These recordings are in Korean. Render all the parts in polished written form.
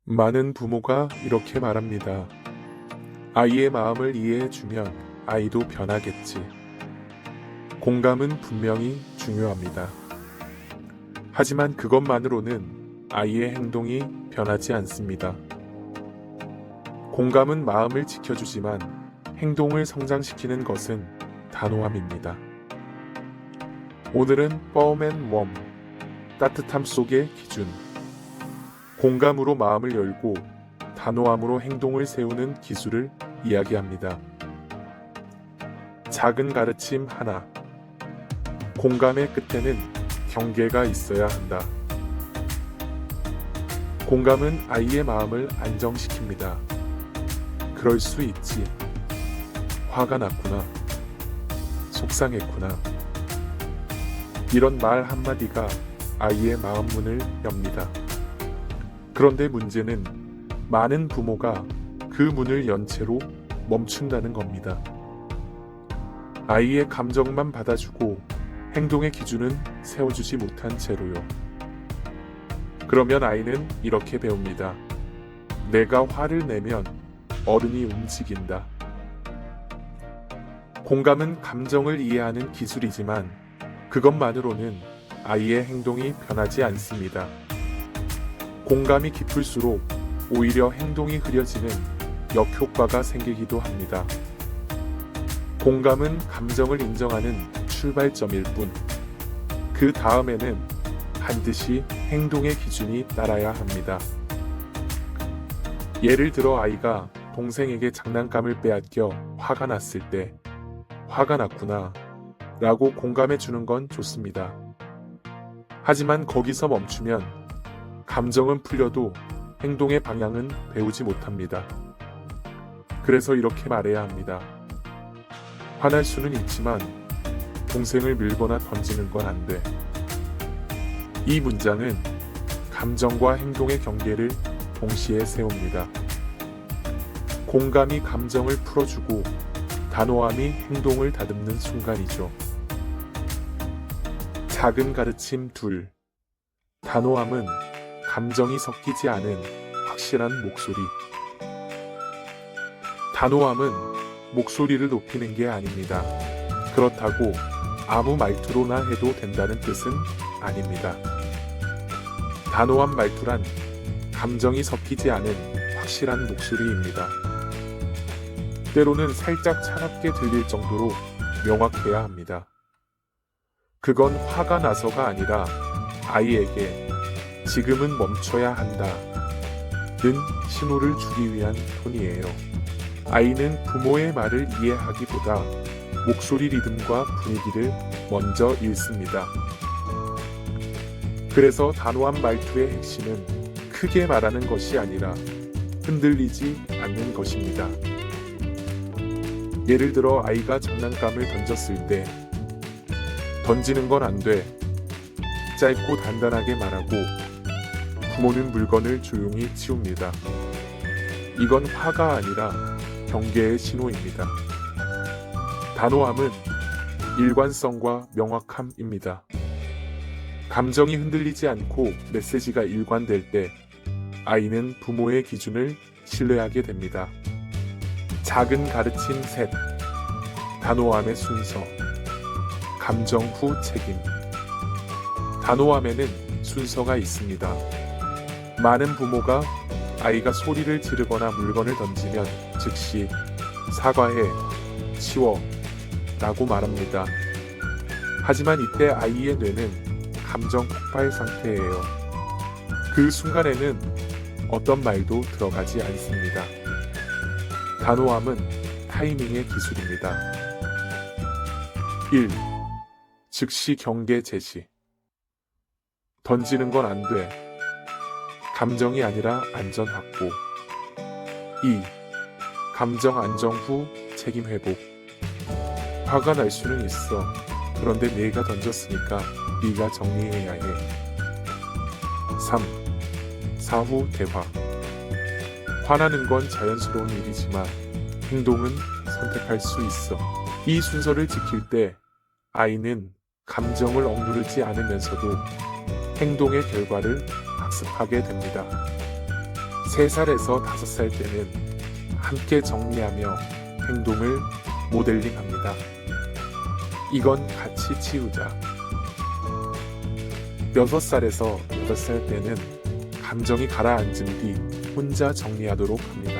많은 부모가 이렇게 말합니다. 아이의 마음을 이해해주면 아이도 변하겠지. 공감은 분명히 중요합니다. 하지만 그것만으로는 아이의 행동이 변하지 않습니다. 공감은 마음을 지켜주지만 행동을 성장시키는 것은 단호함입니다. 오늘은 뻐맨 웜, 따뜻함 속의 기준. 공감으로 마음을 열고 단호함으로 행동을 세우는 기술을 이야기합니다. 작은 가르침 하나. 공감의 끝에는 경계가 있어야 한다. 공감은 아이의 마음을 안정시킵니다. 그럴 수 있지. 화가 났구나. 속상했구나. 이런 말 한마디가 아이의 마음 문을 엽니다. 그런데 문제는 많은 부모가 그 문을 연 채로 멈춘다는 겁니다. 아이의 감정만 받아주고 행동의 기준은 세워주지 못한 채로요. 그러면 아이는 이렇게 배웁니다. 내가 화를 내면 어른이 움직인다. 공감은 감정을 이해하는 기술이지만 그것만으로는 아이의 행동이 변하지 않습니다. 공감이 깊을수록 오히려 행동이 흐려지는 역효과가 생기기도 합니다. 공감은 감정을 인정하는 출발점일 뿐, 그 다음에는 반드시 행동의 기준이 따라야 합니다. 예를 들어 아이가 동생에게 장난감을 빼앗겨 화가 났을 때, 화가 났구나 라고 공감해 주는 건 좋습니다. 하지만 거기서 멈추면 감정은 풀려도 행동의 방향은 배우지 못합니다. 그래서 이렇게 말해야 합니다. 화날 수는 있지만 동생을 밀거나 던지는 건 안 돼. 이 문장은 감정과 행동의 경계를 동시에 세웁니다. 공감이 감정을 풀어주고 단호함이 행동을 다듬는 순간이죠. 작은 가르침 둘. 단호함은 감정이 섞이지 않은 확실한 목소리. 단호함은 목소리를 높이는 게 아닙니다. 그렇다고 아무 말투로나 해도 된다는 뜻은 아닙니다. 단호한 말투란 감정이 섞이지 않은 확실한 목소리입니다. 때로는 살짝 차갑게 들릴 정도로 명확해야 합니다. 그건 화가 나서가 아니라 아이에게 지금은 멈춰야 한다 는 신호를 주기 위한 톤이에요. 아이는 부모의 말을 이해하기보다 목소리 리듬과 분위기를 먼저 읽습니다. 그래서 단호한 말투의 핵심은 크게 말하는 것이 아니라 흔들리지 않는 것입니다. 예를 들어 아이가 장난감을 던졌을 때 던지는 건 안 돼. 짧고 단단하게 말하고 부모는 물건을 조용히 치웁니다. 이건 화가 아니라 경계의 신호입니다. 단호함은 일관성과 명확함입니다. 감정이 흔들리지 않고 메시지가 일관될 때 아이는 부모의 기준을 신뢰하게 됩니다. 작은 가르침 셋. 단호함의 순서. 감정 후 책임. 단호함에는 순서가 있습니다. 많은 부모가 아이가 소리를 지르거나 물건을 던지면 즉시 사과해, 치워 라고 말합니다. 하지만 이때 아이의 뇌는 감정 폭발 상태예요. 그 순간에는 어떤 말도 들어가지 않습니다. 단호함은 타이밍의 기술입니다. 1. 즉시 경계 제시. 던지는 건 안 돼. 감정이 아니라 안전 확보. 2. 감정 안정 후 책임 회복. 화가 날 수는 있어. 그런데 내가 던졌으니까 네가 정리해야 해. 3. 사후 대화. 화나는 건 자연스러운 일이지만 행동은 선택할 수 있어. 이 순서를 지킬 때 아이는 감정을 억누르지 않으면서도 행동의 결과를 학습하게 됩니다. 3살에서 5살 때는 함께 정리하며 행동을 모델링합니다. 이건 같이 치우자. 6살에서 8살 때는 감정이 가라앉은 뒤 혼자 정리하도록 합니다.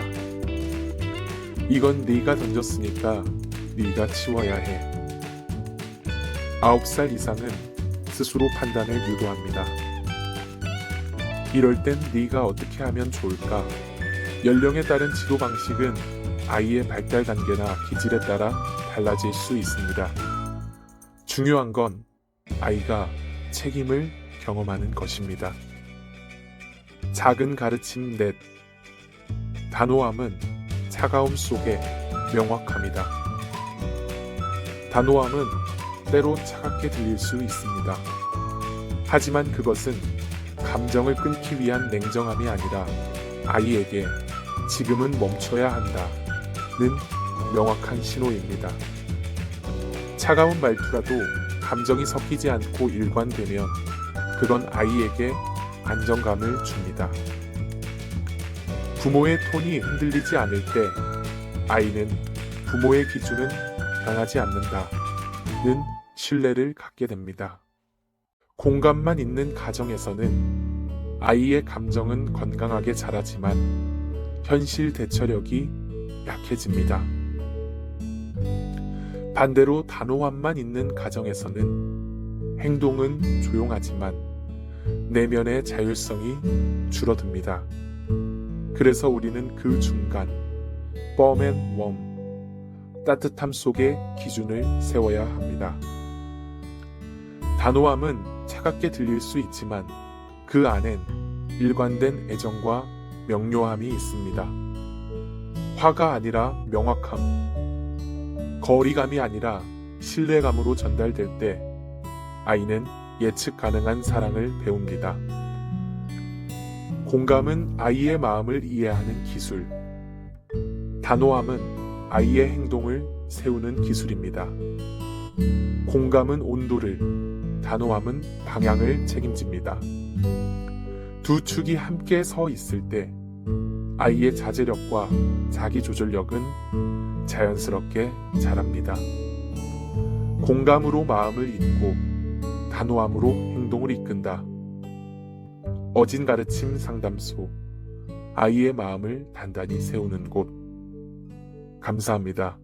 이건 네가 던졌으니까 네가 치워야 해. 9살 이상은 스스로 판단을 유도합니다. 이럴 땐 네가 어떻게 하면 좋을까? 연령에 따른 지도 방식은 아이의 발달 단계나 기질에 따라 달라질 수 있습니다. 중요한 건 아이가 책임을 경험하는 것입니다. 작은 가르침 넷. 단호함은 차가움 속에 명확합니다. 단호함은 때로 차갑게 들릴 수 있습니다. 하지만 그것은 감정을 끊기 위한 냉정함이 아니라 아이에게 지금은 멈춰야 한다는 명확한 신호입니다. 차가운 말투라도 감정이 섞이지 않고 일관되면 그건 아이에게 안정감을 줍니다. 부모의 톤이 흔들리지 않을 때 아이는 부모의 기준은 변하지 않는다는 신뢰를 갖게 됩니다. 공감만 있는 가정에서는 아이의 감정은 건강하게 자라지만 현실 대처력이 약해집니다. 반대로 단호함만 있는 가정에서는 행동은 조용하지만 내면의 자율성이 줄어듭니다. 그래서 우리는 그 중간, 펌 앤 웜, 따뜻함 속에 기준을 세워야 합니다. 단호함은 차갑게 들릴 수 있지만 그 안엔 일관된 애정과 명료함이 있습니다. 화가 아니라 명확함, 거리감이 아니라 신뢰감으로 전달될 때 아이는 예측 가능한 사랑을 배웁니다. 공감은 아이의 마음을 이해하는 기술, 단호함은 아이의 행동을 세우는 기술입니다. 공감은 온도를, 단호함은 방향을 책임집니다. 두 축이 함께 서 있을 때 아이의 자제력과 자기조절력은 자연스럽게 자랍니다. 공감으로 마음을 잇고 단호함으로 행동을 이끈다. 어진 가르침 상담소, 아이의 마음을 단단히 세우는 곳. 감사합니다.